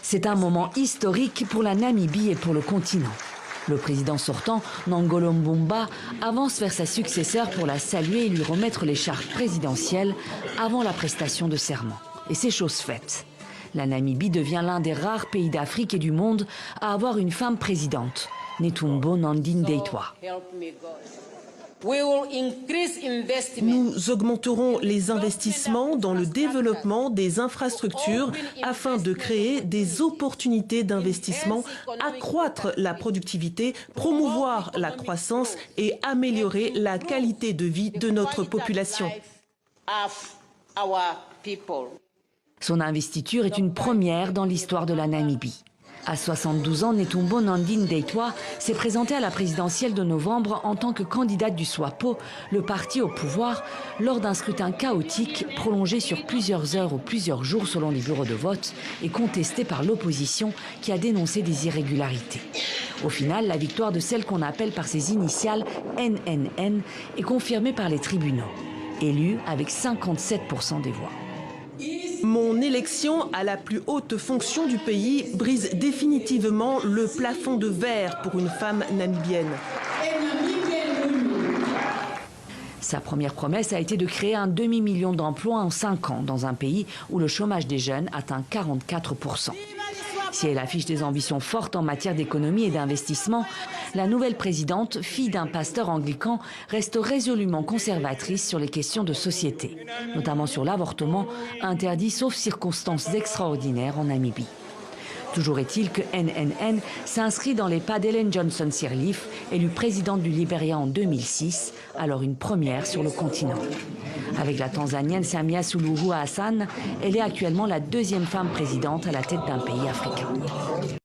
C'est un moment historique pour la Namibie et pour le continent. Le président sortant, Nangolo Mbumba, avance vers sa successeur pour la saluer et lui remettre l'écharpe présidentielle avant la prestation de serment. Et c'est chose faite. La Namibie devient l'un des rares pays d'Afrique et du monde à avoir une femme présidente, Netumbo Nandi-Ndaitwah. Nous augmenterons les investissements dans le développement des infrastructures afin de créer des opportunités d'investissement, accroître la productivité, promouvoir la croissance et améliorer la qualité de vie de notre population. Son investiture est une première dans l'histoire de la Namibie. À 72 ans, Netumbo Nandi-Ndaitwah s'est présentée à la présidentielle de novembre en tant que candidate du SWAPO, le parti au pouvoir, lors d'un scrutin chaotique prolongé sur plusieurs heures ou plusieurs jours selon les bureaux de vote et contesté par l'opposition qui a dénoncé des irrégularités. Au final, la victoire de celle qu'on appelle par ses initiales NNN est confirmée par les tribunaux, élue avec 57% des voix. Mon élection à la plus haute fonction du pays brise définitivement le plafond de verre pour une femme namibienne. Sa première promesse a été de créer un demi-million d'emplois en 5 ans dans un pays où le chômage des jeunes atteint 44%. Si elle affiche des ambitions fortes en matière d'économie et d'investissement, la nouvelle présidente, fille d'un pasteur anglican, reste résolument conservatrice sur les questions de société, notamment sur l'avortement, interdit sauf circonstances extraordinaires en Namibie. Toujours est-il que NNN s'inscrit dans les pas d'Ellen Johnson Sirleaf, élue présidente du Libéria en 2006, alors une première sur le continent. Avec la Tanzanienne Samia Suluhu Hassan, elle est actuellement la deuxième femme présidente à la tête d'un pays africain.